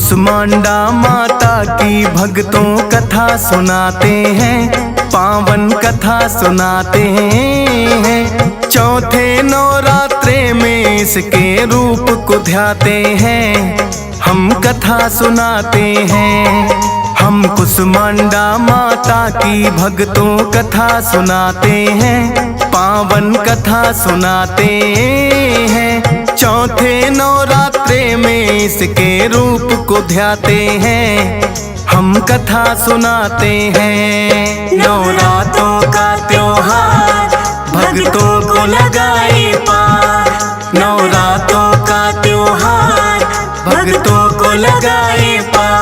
कुसमांडा माता की भक्तों कथा सुनाते हैं, पावन कथा सुनाते हैं। चौथे नवरात्रे में इसके रूप को ध्याते हैं, हम कथा सुनाते हैं। हम कुसमांडा माता की भक्तों कथा सुनाते हैं, पावन कथा सुनाते हैं। चौथे नवरात्रे में इसके रूप को ध्याते हैं, हम कथा सुनाते हैं। नवरात्रों का त्योहार भक्तों को लगाए पार, नवरात्रों का त्योहार भक्तों को लगाए पार।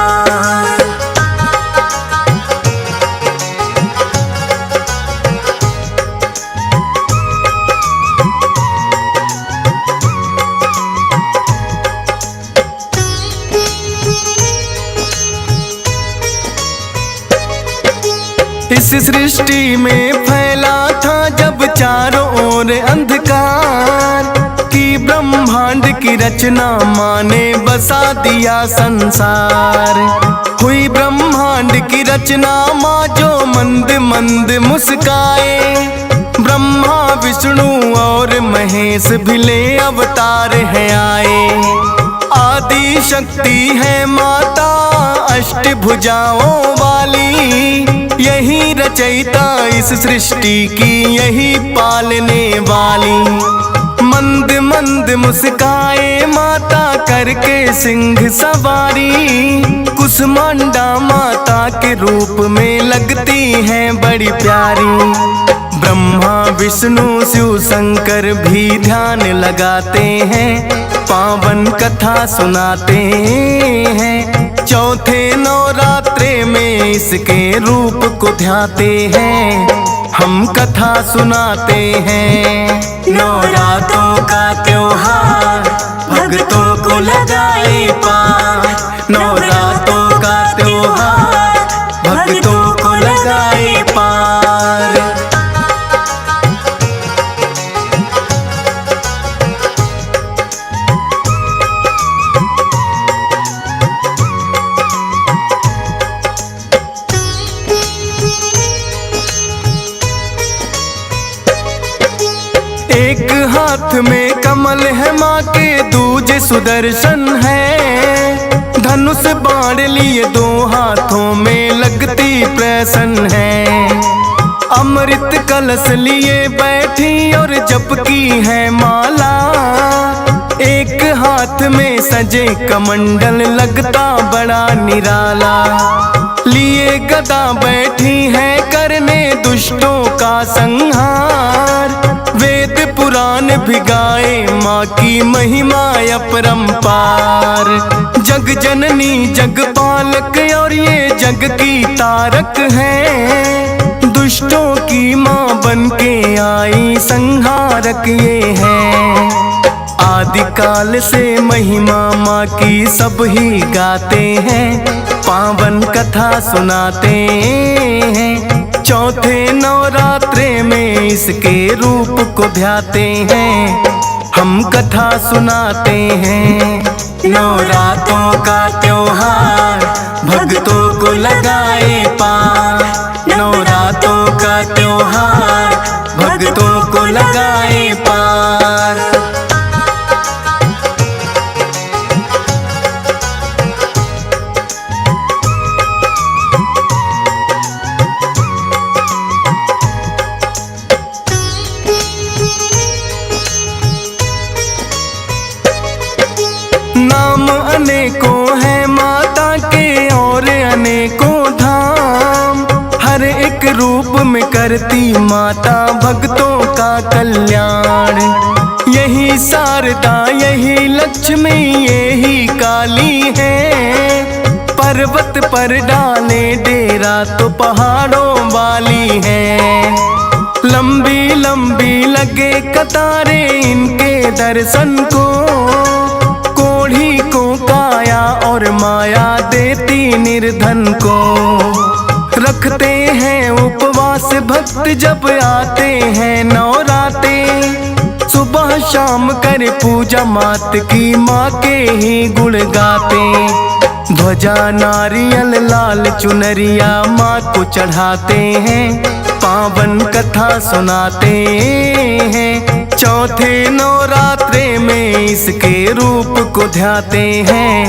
इस सृष्टि में फैला था जब चारों ओर अंधकार, कि ब्रह्मांड की रचना माँ ने बसा दिया संसार। हुई ब्रह्मांड की रचना माँ जो मंद मंद मुस्काए, ब्रह्मा विष्णु और महेश भी ले अवतार है आए। आदि शक्ति है माता अष्टभुजाओं वाली, यही रचयिता इस सृष्टि की, यही पालने वाली। मंद मंद मुस्काए माता करके सिंह सवारी, कुसमांडा माता के रूप में लगती है बड़ी प्यारी। ब्रह्मा विष्णु शिव शंकर भी ध्यान लगाते हैं, पावन कथा सुनाते हैं। चौथे नवरात्रे में इसके रूप को ध्याते हैं, हम कथा सुनाते हैं। नवरात्रों का त्योहार भक्तों को लगाए पार, नवरात्रों का त्योहार भक्तों को लगाए पार। एक हाथ में कमल है माँ के, दूजे सुदर्शन है। धनुष बाण लिए दो हाथों में लगती प्रसन्न है। अमृत कलश लिए बैठी और जपकी है माला, एक हाथ में सजे कमंडल लगता बड़ा निराला। लिए गदा बैठी है करने दुष्टों का संहार, वेद पुराण भी गाए माँ की महिमा अपरंपार। जग जननी जग पालक और ये जग की तारक है, दुष्टों की माँ बन के आई संहारक ये है। आदिकाल से महिमा माँ की सब ही गाते हैं, पावन कथा सुनाते हैं। चौथे नवरात्रे में इसके रूप को ध्याते हैं, हम कथा सुनाते हैं। नवरात्रों का त्योहार भक्तों को लगाए पार, नवरात्रों का त्योहार भक्तों को लगाए पार। नाम अनेकों है माता के और अनेकों धाम, हर एक रूप में करती माता भक्तों का कल्याण। यही शारदा यही लक्ष्मी यही काली है, पर्वत पर डाले डेरा तो पहाड़ों वाली है। लंबी लंबी लगे कतारे इनके दर्शन को, कोढ़ी को काया और माया देती निर्धन को। रखते हैं उपवास भक्त जब आते हैं नवराते, सुबह सुबह शाम करे पूजा मात की, माँ के ही गुण गाते। ध्वजा नारियल लाल चुनरिया माँ को चढ़ाते हैं, पावन कथा सुनाते हैं। चौथे नवरात्रे में इसके रूप को ध्याते हैं,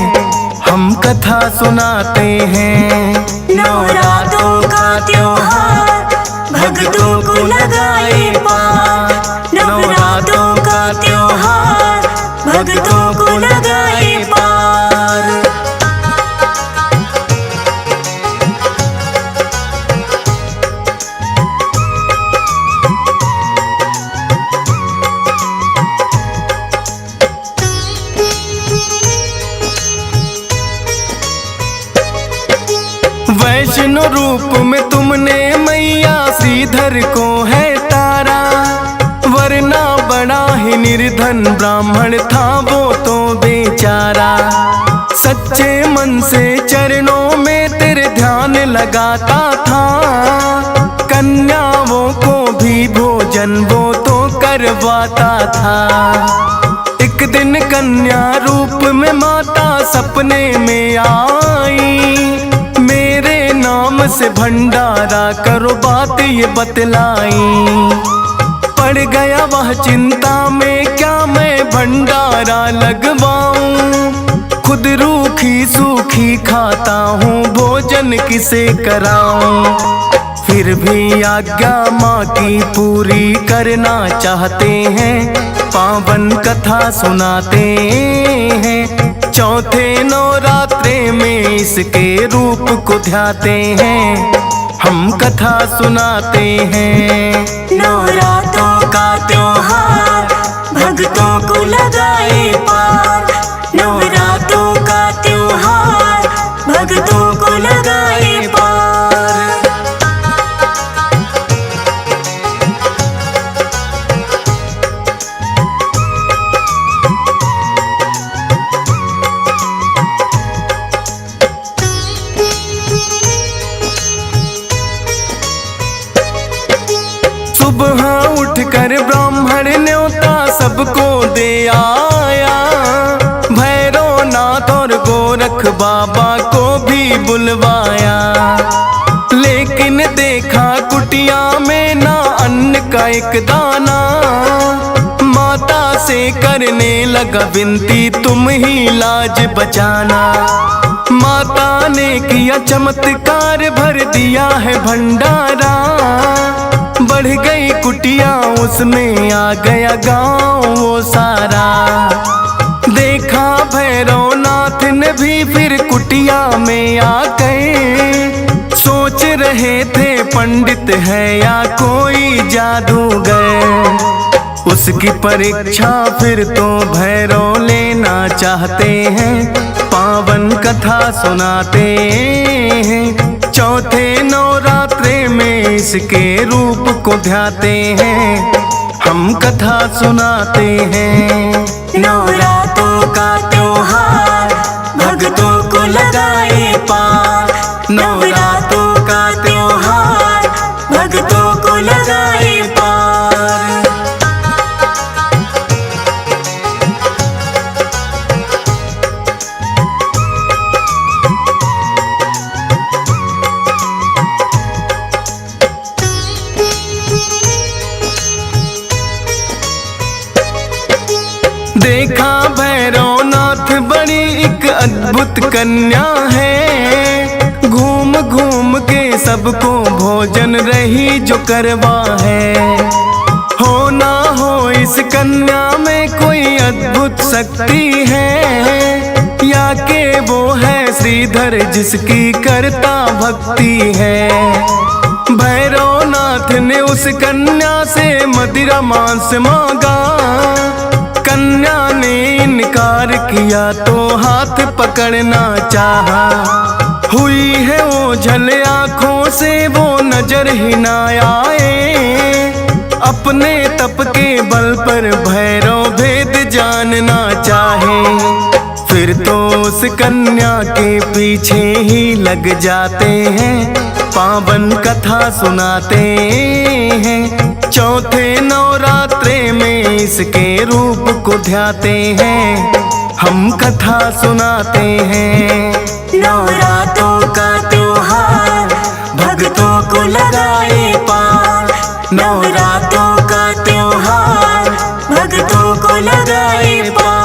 हम कथा सुनाते हैं। नवरात्रों का त्योहार भक्तों को लगाए पार, नवरात्रों का त्योहार भक्तों को लगाए पार। वैष्णो रूप में तुमने मैया श्रीधर को है तारा, वरना बड़ा ही निर्धन ब्राह्मण था वो तो बेचारा। सच्चे मन से चरणों में तेरे ध्यान लगाता था, कन्याओं को भी भोजन वो तो करवाता था। एक दिन कन्या रूप में माता सपने में आई, नाम से भंडारा करो बात ये बतलाई। पड़ गया वह चिंता में, क्या मैं भंडारा लगवाऊं, खुद रूखी सूखी खाता हूँ भोजन किसे कराऊं। फिर भी आज्ञा माँ की पूरी करना चाहते हैं, पावन कथा सुनाते हैं। चौथे नवरात्रे में इसके रूप को ध्याते हैं, हम कथा सुनाते हैं। नवरात्रों का त्योहार भक्तों को लगाए पार, नवरात्रों का त्योहार भक्तों को लगाए पार। सुबह उठकर ब्राह्मण न्योता सबको दे आया, भैरव नाथ और गोरख बाबा को भी बुलवाया। लेकिन देखा कुटिया में ना अन्न का एक दाना, माता से करने लगा विनती तुम ही लाज बचाना। माता ने किया चमत्कार भर दिया है भंडारा, बढ़ गई कुटिया उसमें आ गया गाँव वो सारा। देखा भैरव नाथ ने भी फिर कुटिया में आ गए, सोच रहे थे पंडित है या कोई जादूगर। उसकी परीक्षा फिर तो भैरव लेना चाहते हैं, पावन कथा सुनाते हैं। चौथे नवरात्रे में इसके रूप को ध्याते हैं, हम कथा सुनाते हैं। नवरात्रों का त्योहार भक्तों को लगाए पार, नवरात्रों का त्योहार भक्तों को लगाए पार। देखा भैरव नाथ बड़ी एक अद्भुत कन्या है, घूम घूम के सबको भोजन रही जो करवा है। हो ना हो इस कन्या में कोई अद्भुत शक्ति है, या के वो है श्रीधर जिसकी करता भक्ति है। भैरव नाथ ने उस कन्या से मदिरा मांस मांगा, कन्या ने इनकार किया तो हाथ पकड़ना चाहा। हुई है ओझल आँखों से वो नजर ही ना आए, अपने तप के बल पर भैरव भेद जानना चाहे। फिर तो उस कन्या के पीछे ही लग जाते हैं, पावन कथा सुनाते हैं। चौथे नवरात्रे में इसके रूप को ध्याते हैं, हम कथा सुनाते हैं। नवरात्रों का त्योहार भक्तों को लगाए पार, नवरात्रों का त्योहार भक्तों को लगाए पार।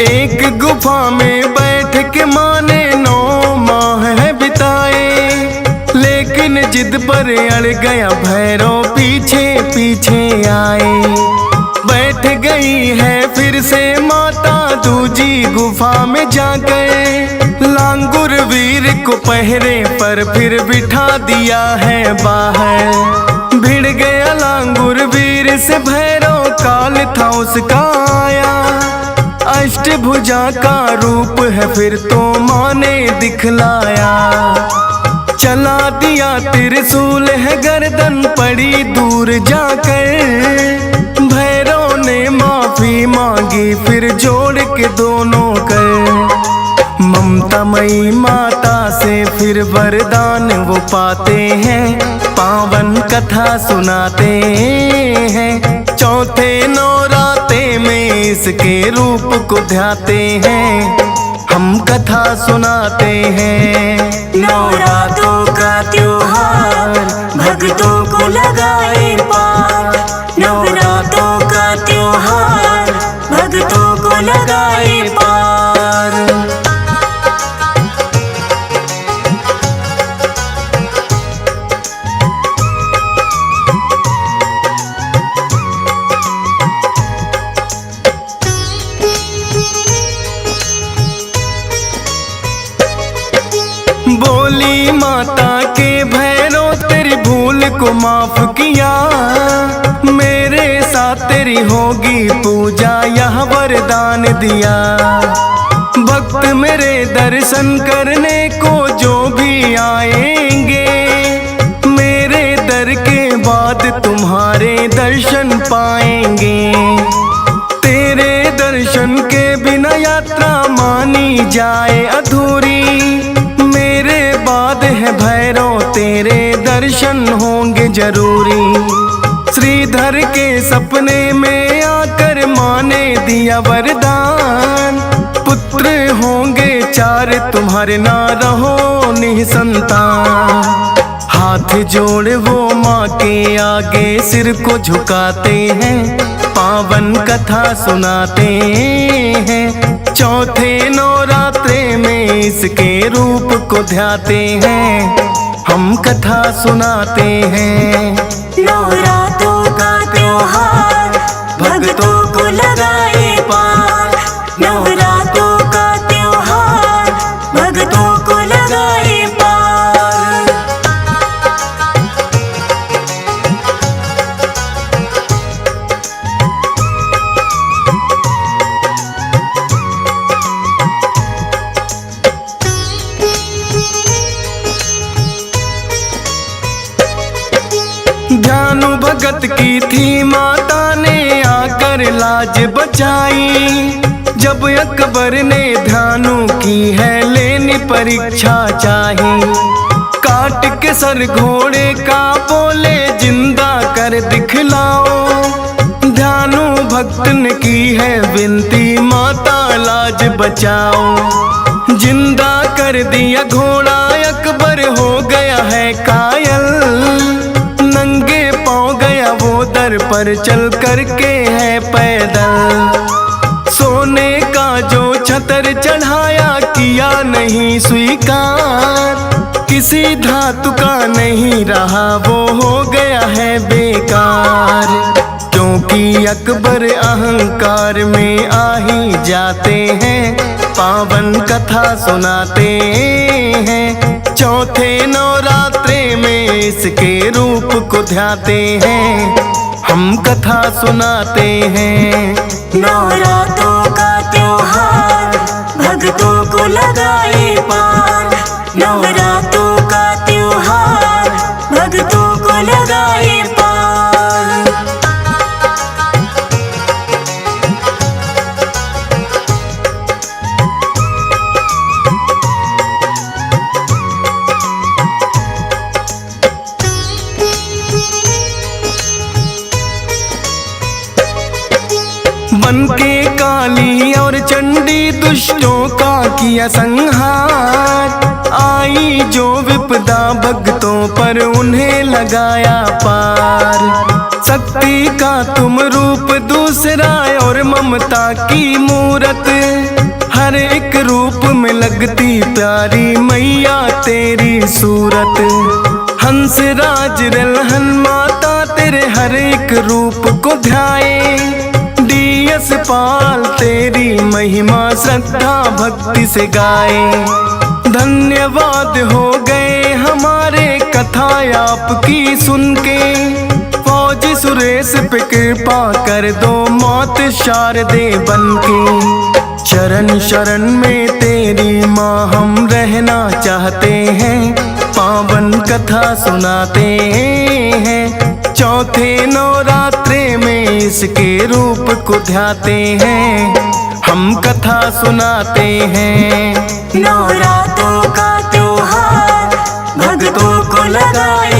एक गुफा में बैठ के माँ ने 9 माह है बिताए, लेकिन जिद पर अड़ गया भैरव पीछे पीछे आए। बैठ गई है फिर से माता दूजी गुफा में जाकर, लांगुर वीर को पहरे पर फिर बिठा दिया है बाहर। भिड़ गया लांगुर वीर से भैरव, काल था उसका आया। अष्टभुजा का रूप है फिर तो माँ ने दिखलाया। चला दिया त्रिशूल है गर्दन पड़ी दूर जाकर, भैरव ने माफी मांगी फिर जोड़ के दोनों कर। ममतामयी माता से फिर वरदान वो पाते हैं, पावन कथा सुनाते हैं। चौथे नवरात्रे में इसके रूप को ध्याते हैं, हम कथा सुनाते हैं। नवरात्रों का त्योहार भक्तों को लगाए पार, नवरात्रों का त्योहार भक्तों को लगाए पार। बोली माता के भैरव तेरी भूल को माफ किया, मेरे साथ तेरी होगी पूजा यह वरदान दिया। भक्त मेरे दर्शन करने को जो भी आएंगे, मेरे दर के बाद तुम्हारे दर्शन पाएंगे। तेरे दर्शन के बिना यात्रा मानी जाए अधूरी, बाद है भैरव तेरे दर्शन होंगे जरूरी। श्रीधर के सपने में आकर माँ ने दिया वरदान, पुत्र होंगे 4 तुम्हारे ना रहो निसंतान। हाथ जोड़ वो माँ के आगे सिर को झुकाते हैं, पावन कथा सुनाते हैं। चौथे नवरात्रे में इसके रूप को ध्याते हैं, हम कथा सुनाते हैं। नवरात्रों का त्योहार भक्तों को लगाए पार, नवरात्रों का त्योहार भक्तों को लगाए पार। ध्यानु भगत की थी माता ने आकर लाज बचाई, जब अकबर ने ध्यानु की है लेनी परीक्षा चाही। काट के सर घोड़े का बोले जिंदा कर दिखलाओ, ध्यानु भक्त ने की है विनती माता लाज बचाओ। जिंदा कर दिया घोड़ा अकबर हो गया है कायल, नंगे पाँव गया वो दर पर चल करके है पैदल। सोने का जो छतर चढ़ाया किया नहीं स्वीकार, किसी धातु का नहीं रहा वो हो गया है बेकार। क्योंकि अकबर अहंकार में आ ही जाते हैं, पावन कथा सुनाते हैं। चौथे नवरात्रे में इसके रूप को ध्याते हैं, हम कथा सुनाते हैं। नवरात्रों का त्योहार भक्तों को लगाए पार, नवरात्रों का त्योहार भक्तों को लगाए पार। बन के काली और चंडी दुष्टों का किया संहार, आई जो विपदा भक्तों पर उन्हें लगाया पार। शक्ति का तुम रूप दूसरा और ममता की मूरत, हर एक रूप में लगती प्यारी मैया तेरी सूरत। हंस राज रलहन माता तेरे हर एक रूप को ध्याए, डीएस पाल तेरी महिमा श्रद्धा भक्ति से गाए। धन्यवाद हो गए हमारे कथा आपकी सुन के, फौज सुरेश पे कृपा कर दो मौत शारदे बन के। चरण शरण में तेरी माँ हम रहना चाहते हैं, पावन कथा सुनाते हैं। चौथे नवरात्रे में इसके रूप को ध्याते हैं, हम कथा सुनाते हैं। नवरात्रों का त्योहार भक्तों को लगाए